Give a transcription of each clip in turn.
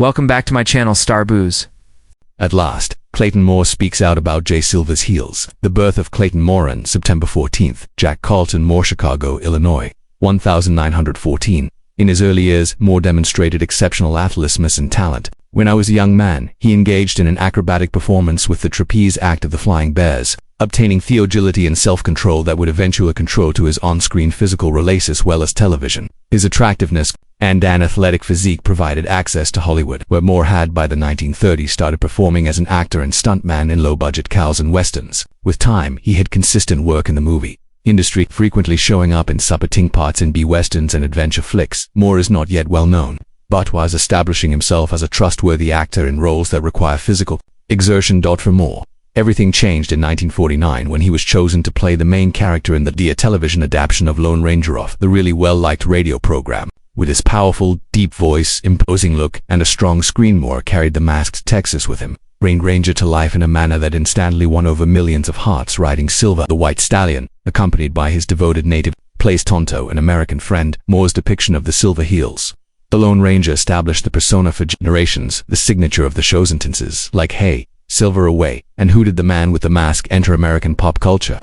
Welcome back to my channel, Star Booze. At last, Clayton Moore speaks out about Jay Silverheels. The birth of Clayton Moore on September 14th, Jack Carlton Moore, Chicago, Illinois, 1914. In his early years, Moore demonstrated exceptional athleticism and talent. When I was a young man, he engaged in an acrobatic performance with the trapeze act of the Flying Bears, obtaining agility and self-control that would eventually control to his on-screen physical release as well as television. His attractiveness and an athletic physique provided access to Hollywood, where Moore had by the 1930s started performing as an actor and stuntman in low-budget cows and westerns. With time, he had consistent work in the movie industry, frequently showing up in supporting parts in B-westerns and adventure flicks. Moore is not yet well known, but was establishing himself as a trustworthy actor in roles that require physical exertion. For Moore, everything changed in 1949 when he was chosen to play the main character in the television adaptation of Lone Ranger of the really well-liked radio program. With his powerful, deep voice, imposing look, and a strong screen, Moore carried the masked Texas with him, bringing Ranger to life in a manner that instantly won over millions of hearts. Riding Silver, the White Stallion, accompanied by his devoted native, plays Tonto, an American friend. Moore's depiction of the Silverheels, the Lone Ranger, established the persona for generations. The signature of the show's sentences like "Hey, Silver away," and "Who did the man with the mask enter American pop culture?"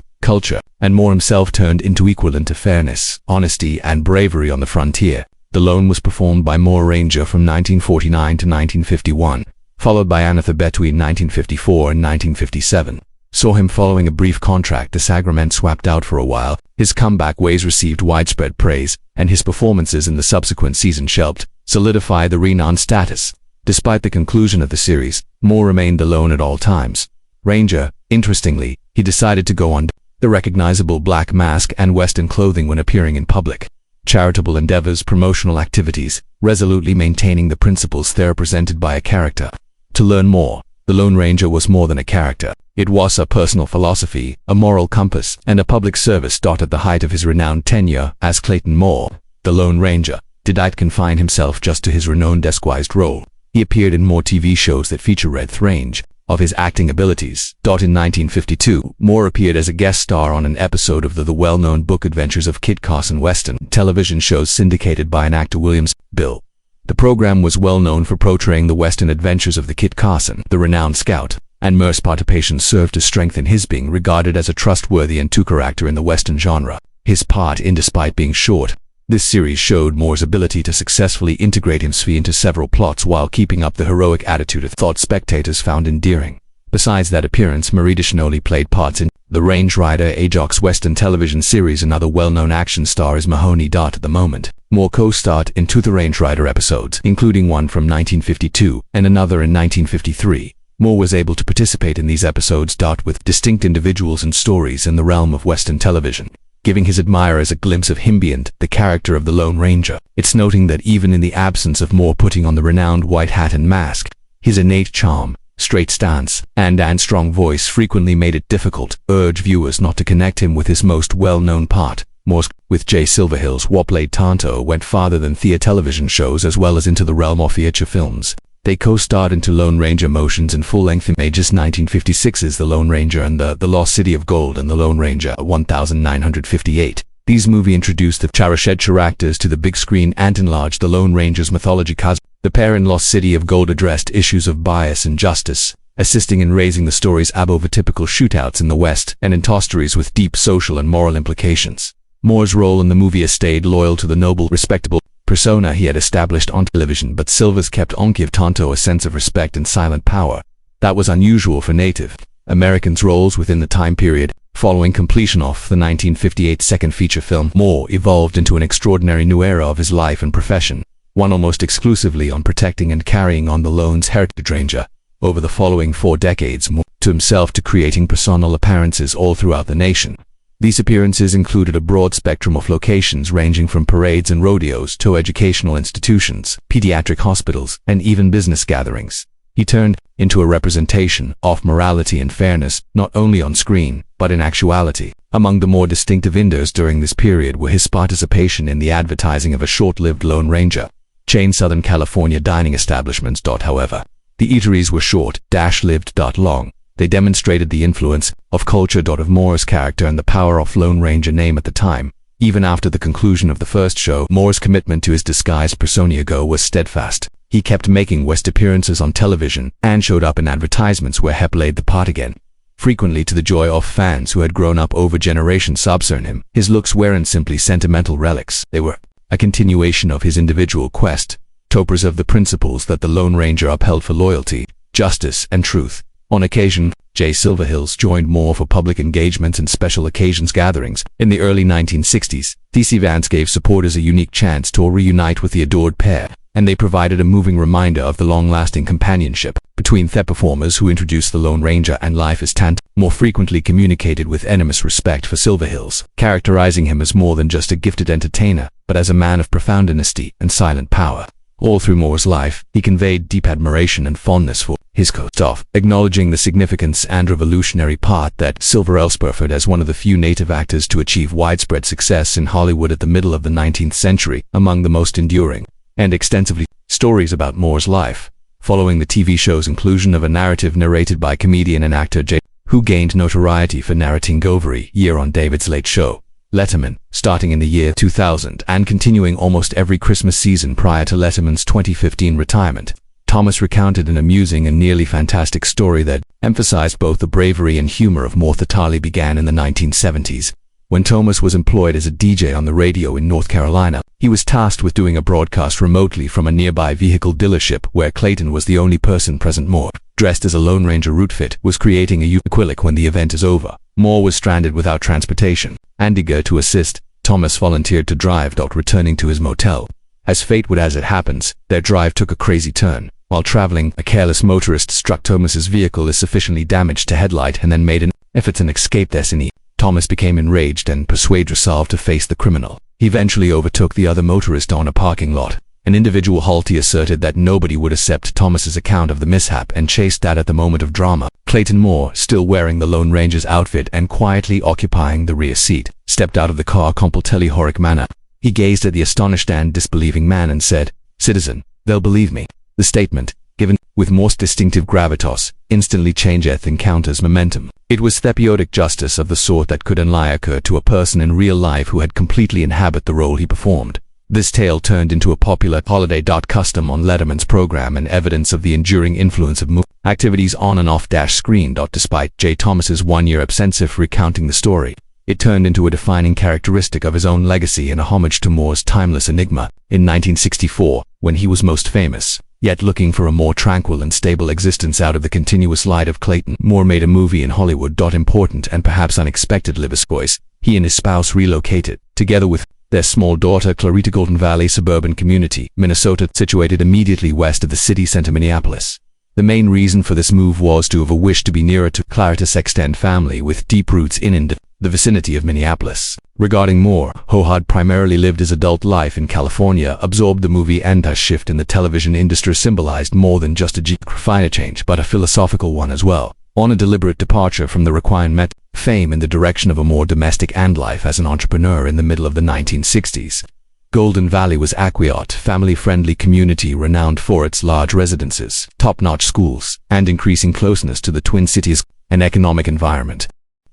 And Moore himself turned into equivalent to fairness, honesty, and bravery on the frontier. The Lone was performed by Moore Ranger from 1949 to 1951, followed by Another between 1954 and 1957. Saw him following a brief contract the Sacrament swapped out for a while. His comeback ways received widespread praise, and his performances in the subsequent season helped solidify the renowned status. Despite the conclusion of the series, Moore remained the Lone at all times. Ranger, interestingly, he decided to go on the recognizable black mask and Western clothing when appearing in public charitable endeavors, promotional activities, resolutely maintaining the principles there presented by a character. To learn more, the Lone Ranger was more than a character. It was a personal philosophy, a moral compass, and a public service. At the height of his renowned tenure as Clayton Moore, the Lone Ranger did not confine himself just to his renowned disguised role. He appeared in more TV shows that feature breadth range of his acting abilities. In 1952, Moore appeared as a guest star on an episode of the well-known Book Adventures of Kit Carson Western television shows syndicated by an actor Williams Bill. The program was well known for portraying the Western adventures of the Kit Carson, the renowned scout, and Moore's participation served to strengthen his being regarded as a trustworthy and true character in the Western genre. His part in, despite being short, this series showed Moore's ability to successfully integrate himself into several plots while keeping up the heroic attitude of thought spectators found endearing. Besides that appearance, Moore additionally played parts in the Range Rider Ajax Western television series. Another well-known action star is Mahoney. At the moment, Moore co-starred in two the Range Rider episodes, including one from 1952 and another in 1953. Moore was able to participate in these episodes with distinct individuals and stories in the realm of Western television, giving his admirers a glimpse of him beyond the character of the Lone Ranger. It's noting that even in the absence of Moore putting on the renowned white hat and mask, his innate charm, straight stance, and strong voice frequently made it difficult to urge viewers not to connect him with his most well-known part. Moore's with Jay Silverheels, who played Tonto, went farther than theater television shows as well as into the realm of feature films. They co-starred into Lone Ranger motions in full-length images 1956's The Lone Ranger and the Lost City of Gold and The Lone Ranger 1958. These movies introduced the cherished characters to the big screen and enlarged the Lone Ranger's mythology. The pair in Lost City of Gold addressed issues of bias and justice, assisting in raising the stories above typical shootouts in the West and in stories with deep social and moral implications. Moore's role in the movie stayed loyal to the noble, respectable persona he had established on television, but Silvers kept on give Tonto a sense of respect and silent power that was unusual for Native Americans' roles within the time period. Following completion of the 1958 second feature film, Moore evolved into an extraordinary new era of his life and profession, one almost exclusively on protecting and carrying on the Lone's heritage. Ranger. Over the following 4 decades, Moore to himself to creating personal appearances all throughout the nation. These appearances included a broad spectrum of locations ranging from parades and rodeos to educational institutions, pediatric hospitals, and even business gatherings. He turned into a representation of morality and fairness, not only on screen, but in actuality. Among the more distinctive inders during this period were his participation in the advertising of a short-lived Lone Ranger chain Southern California dining establishments. However, the eateries were short-lived. Long. They demonstrated the influence of culture. Of Moore's character and the power of Lone Ranger name at the time. Even after the conclusion of the first show, Moore's commitment to his disguised persona was steadfast. He kept making guest appearances on television and showed up in advertisements where he played the part again. Frequently to the joy of fans who had grown up over generations subserving him, his looks weren't simply sentimental relics. They were a continuation of his individual quest to preserve the principles that the Lone Ranger upheld for loyalty, justice, and truth. On occasion, Jay Silverheels joined Moore for public engagements and special occasions gatherings. In the early 1960s, these events gave supporters a unique chance to reunite with the adored pair, and they provided a moving reminder of the long-lasting companionship between the performers who introduced the Lone Ranger and life as Tonto. Moore frequently communicated with enormous respect for Silverheels, characterizing him as more than just a gifted entertainer, but as a man of profound honesty and silent power. All through Moore's life, he conveyed deep admiration and fondness for his co-star, acknowledging the significance and revolutionary part that Silverheels performed as one of the few native actors to achieve widespread success in Hollywood at the middle of the 19th century. Among the most enduring and extensively stories about Moore's life, following the TV show's inclusion of a narrative narrated by comedian and actor Jay, who gained notoriety for narrating every year on David's Late Show, Letterman, starting in the year 2000 and continuing almost every Christmas season prior to Letterman's 2015 retirement. Thomas recounted an amusing and nearly fantastic story that emphasized both the bravery and humor of Moore. The tale began in the 1970s. When Thomas was employed as a DJ on the radio in North Carolina, he was tasked with doing a broadcast remotely from a nearby vehicle dealership where Clayton was the only person present. Moore, dressed as a Lone Ranger outfit, was creating a ukulele. When the event is over, Moore was stranded without transportation, and eager to assist, Thomas volunteered to drive. Returning to his motel. As fate would as it happens, their drive took a crazy turn. While traveling, a careless motorist struck Thomas's vehicle is sufficiently damaged to headlight and then made an effort to escape destiny. Thomas became enraged and persuaded resolved to face the criminal. He eventually overtook the other motorist on a parking lot. An individual Halty asserted that nobody would accept Thomas's account of the mishap and chased that at the moment of drama. Clayton Moore, still wearing the Lone Ranger's outfit and quietly occupying the rear seat, stepped out of the car completely horrific manner. He gazed at the astonished and disbelieving man and said, "Citizen, they'll believe me." The statement, given with most distinctive gravitas, instantly changed encounter's momentum. It was therapeutic justice of the sort that could only occur to a person in real life who had completely inhabited the role he performed. This tale turned into a popular holiday custom on Letterman's program and evidence of the enduring influence of activities on and off screen. Despite J. Thomas's one-year absence recounting the story, it turned into a defining characteristic of his own legacy and a homage to Moore's timeless enigma. In 1964, when he was most famous, yet looking for a more tranquil and stable existence out of the continuous light of Clayton, Moore made a movie in Hollywood. Important and perhaps unexpected voice. He and his spouse relocated, together with their small daughter Clarita, Golden Valley suburban community, Minnesota, situated immediately west of the city center Minneapolis. The main reason for this move was to have a wish to be nearer to Clarita's extended family with deep roots in the vicinity of Minneapolis. Regarding Moore, who had primarily lived his adult life in California, absorbed the movie and a shift in the television industry symbolized more than just a geographic change but a philosophical one as well, on a deliberate departure from the requirement fame in the direction of a more domestic and life as an entrepreneur. In the middle of the 1960s, Golden Valley was a quiet, family-friendly community renowned for its large residences, top-notch schools, and increasing closeness to the Twin Cities, an economic environment.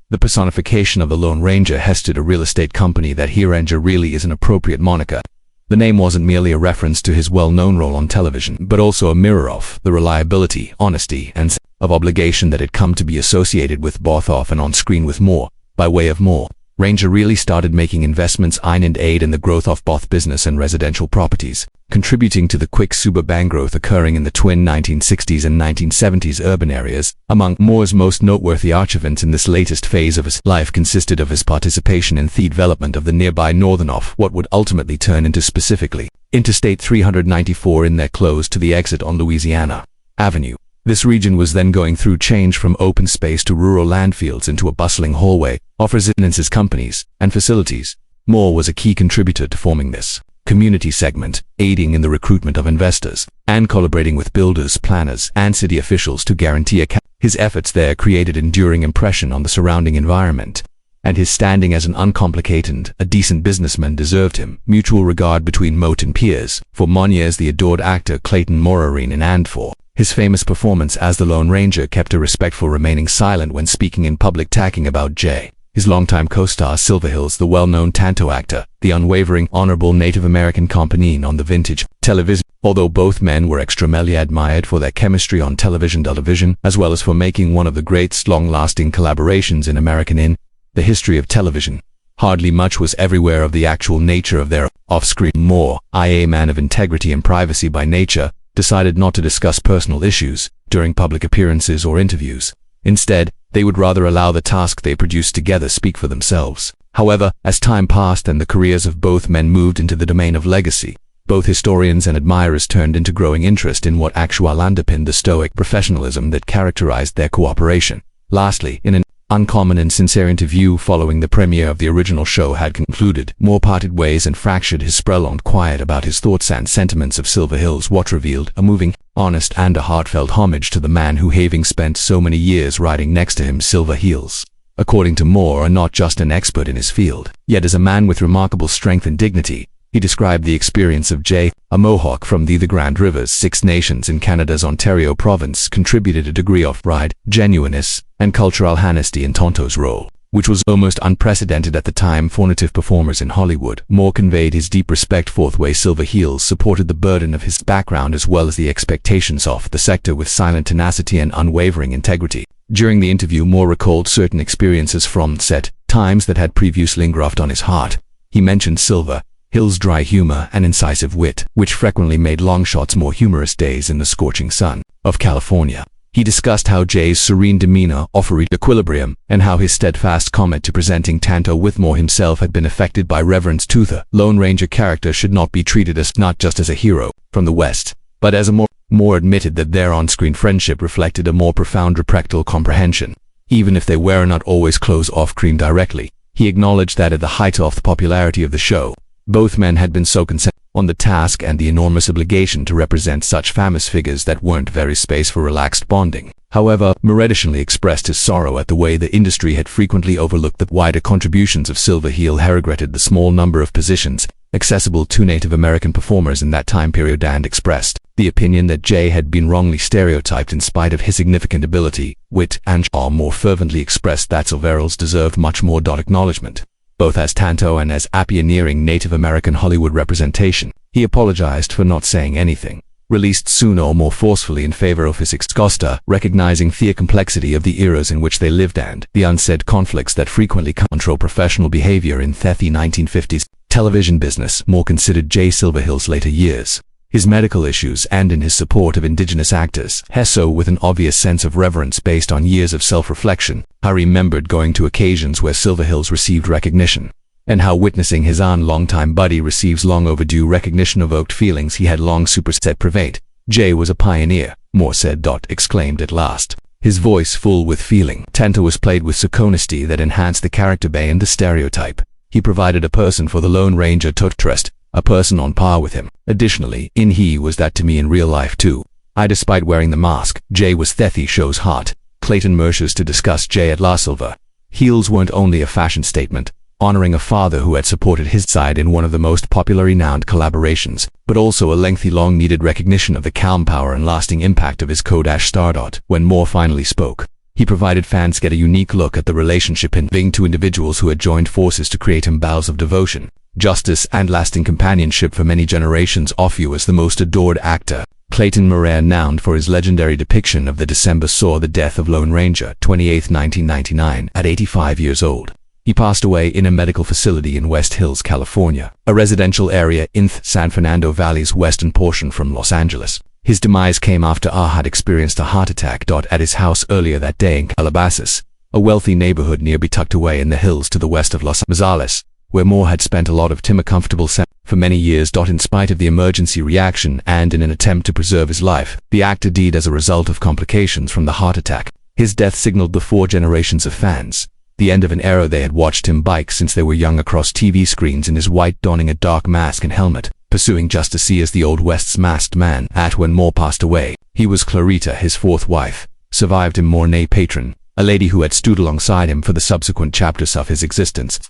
The personification of the Lone Ranger hested a real estate company that here Ranger really is an appropriate moniker. The name wasn't merely a reference to his well-known role on television, but also a mirror of the reliability, honesty, and sense of obligation that had come to be associated with both off and on screen with Moore. By way of Moore, Ranger really started making investments and aid in the growth of both business and residential properties, contributing to the quick suburban growth occurring in the twin 1960s and 1970s urban areas. Among Moore's most noteworthy achievements in this latest phase of his life consisted of his participation in the development of the nearby northern of what would ultimately turn into specifically Interstate 394 in their close to the exit on Louisiana Avenue. This region was then going through change from open space to rural landfields into a bustling hallway of residences, companies, and facilities. Moore was a key contributor to forming this community segment, aiding in the recruitment of investors, and collaborating with builders, planners, and city officials to guarantee his efforts there created enduring impression on the surrounding environment, and his standing as an uncomplicated, a decent businessman deserved him mutual regard between moat and peers. For many years the adored actor Clayton Moore and for his famous performance as the Lone Ranger kept a respectful remaining silent when speaking in public, talking about Jay. His longtime co-star Silverheels, the well-known Tonto actor, the unwavering, honorable Native American companion on the vintage television. Although both men were extremely admired for their chemistry on television, as well as for making one of the greatest long-lasting collaborations in American in the history of television, hardly much was everywhere of the actual nature of their off-screen. Moore, a man of integrity and privacy by nature, decided not to discuss personal issues during public appearances or interviews. Instead, they would rather allow the task they produced together speak for themselves. However, as time passed and the careers of both men moved into the domain of legacy, both historians and admirers turned into growing interest in what actually underpinned the stoic professionalism that characterized their cooperation. Lastly, in an uncommon and sincere interview following the premiere of the original show had concluded, Moore parted ways and fractured his prolonged quiet about his thoughts and sentiments of Silverheels, what revealed a moving, honest and a heartfelt homage to the man who, having spent so many years riding next to him, Silverheels, according to Moore, not just an expert in his field, yet as a man with remarkable strength and dignity. He described the experience of Jay, a Mohawk from the Grand River's Six Nations in Canada's Ontario province, contributed a degree of pride, genuineness, and cultural honesty in Tonto's role, which was almost unprecedented at the time for native performers in Hollywood. Moore conveyed his deep respect for the way Silverheels supported the burden of his background as well as the expectations of the sector with silent tenacity and unwavering integrity. During the interview, Moore recalled certain experiences from set, times that had previously engraft on his heart. He mentioned Silverheels' dry humor and incisive wit, which frequently made long shots more humorous days in the scorching sun of California. He discussed how Jay's serene demeanor offered equilibrium, and how his steadfast comment to presenting Tonto with Moore himself had been affected by reverence to the Lone Ranger character should not be treated as not just as a hero from the West, but as a Moore admitted that their on-screen friendship reflected a more profound practical comprehension. Even if they were not always close off-screen directly, he acknowledged that at the height of the popularity of the show, both men had been so concentrated on the task and the enormous obligation to represent such famous figures that weren't very space for relaxed bonding. However, Moore additionally expressed his sorrow at the way the industry had frequently overlooked the wider contributions of Silverheels. He regretted the small number of positions accessible to Native American performers in that time period and expressed the opinion that Jay had been wrongly stereotyped in spite of his significant ability, wit, and more fervently expressed that Silverheels deserved much more acknowledgement, both as Tonto and as a pioneering Native American Hollywood representation. He apologized for not saying anything, released sooner or more forcefully in favor of his ex-co-star, recognizing the complexity of the eras in which they lived and the unsaid conflicts that frequently control professional behavior in the 1950s television business. Moore considered Jay Silverheels' later years, his medical issues, and in his support of indigenous actors, so with an obvious sense of reverence based on years of self-reflection. I remembered going to occasions where Silverheels received recognition, and how witnessing his own longtime buddy receives long overdue recognition evoked feelings he had long superset private. Jay was a pioneer, Moore said. Exclaimed at last, his voice full with feeling. Tonto was played with such honesty that enhanced the character and the stereotype. He provided a person for the Lone Ranger to trust, a person on par with him. Additionally, he was that to me in real life too. Despite wearing the mask, Jay was the show's heart. Clayton Moore to discuss Jay at La Silverheels weren't only a fashion statement, honoring a father who had supported his side in one of the most popular renowned collaborations, but also a lengthy long-needed recognition of the calm power and lasting impact of his co-star. When Moore finally spoke, he provided fans get a unique look at the relationship in being two individuals who had joined forces to create vows of devotion, justice, and lasting companionship for many generations of you as the most adored actor. Clayton Moore, renowned for his legendary depiction of the December saw the death of Lone Ranger, 28, 1999, at 85 years old. He passed away in a medical facility in West Hills, California, a residential area in the San Fernando Valley's western portion from Los Angeles. His demise came after had experienced a heart attack at his house earlier that day in Calabasas, a wealthy neighborhood nearby tucked away in the hills to the west of Los Angeles, where Moore had spent a lot of time comfortable for many years. In spite of the emergency reaction and in an attempt to preserve his life, the actor died as a result of complications from the heart attack. His death signaled the 4 generations of fans, the end of an era they had watched him bike since they were young across TV screens in his white, donning a dark mask and helmet, pursuing justice as the Old West's masked man. When Moore passed away, he was Clarita, his 4th wife, survived him Moore patron, a lady who had stood alongside him for the subsequent chapters of his existence.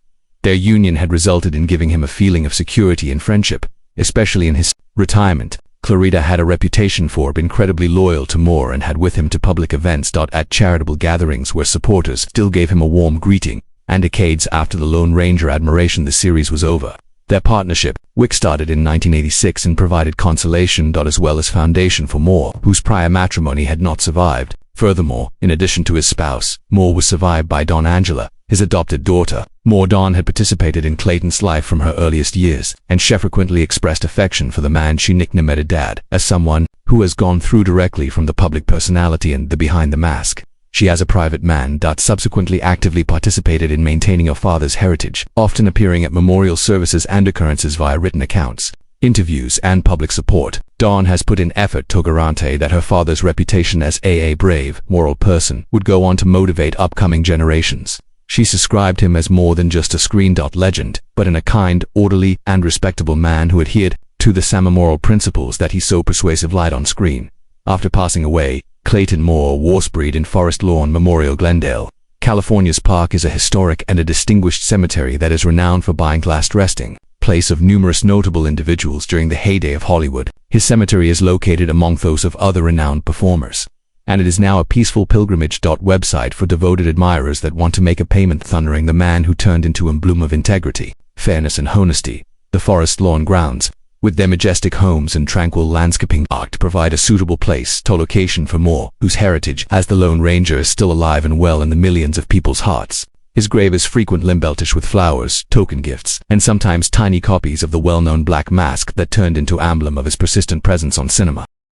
Their union had resulted in giving him a feeling of security and friendship, especially in his retirement. Clarita had a reputation for being incredibly loyal to Moore and had with him to public events. At charitable gatherings where supporters still gave him a warm greeting. and decades after the Lone Ranger admiration the series was over. Their partnership, which started in 1986 and provided consolation as well as foundation for Moore, whose prior matrimony had not survived. Furthermore, in addition to his spouse, Moore was survived by Dawn Angela, his adopted daughter. Dawn had participated in Clayton's life from her earliest years, and she frequently expressed affection for the man she nicknamed Dad, as someone who has gone through directly from the public personality and the behind the mask. She as a private man subsequently actively participated in maintaining her father's heritage, often appearing at memorial services and occurrences via written accounts, interviews, and public support. Dawn has put in effort to guarantee that her father's reputation as a brave, moral person would go on to motivate upcoming generations. She described him as more than just a screen legend, but a kind, orderly, and respectable man who adhered to the same moral principles that he so persuasively lied on screen. After passing away, Clayton Moore was buried in Forest Lawn Memorial, Glendale, California's park is a historic and a distinguished cemetery that is renowned for being last resting place of numerous notable individuals during the heyday of Hollywood. His cemetery is located among those of other renowned performers, and it is now a peaceful pilgrimage website for devoted admirers that want to make a payment thundering the man who turned into a emblem of integrity, fairness, and honesty. The Forest Lawn grounds, with their majestic homes and tranquil landscaping provide a suitable place to location for Moore, whose heritage as the Lone Ranger is still alive and well in the millions of people's hearts. His grave is frequently embellished with flowers, token gifts, and sometimes tiny copies of the well-known black mask that turned into emblem of his persistent presence on cinema.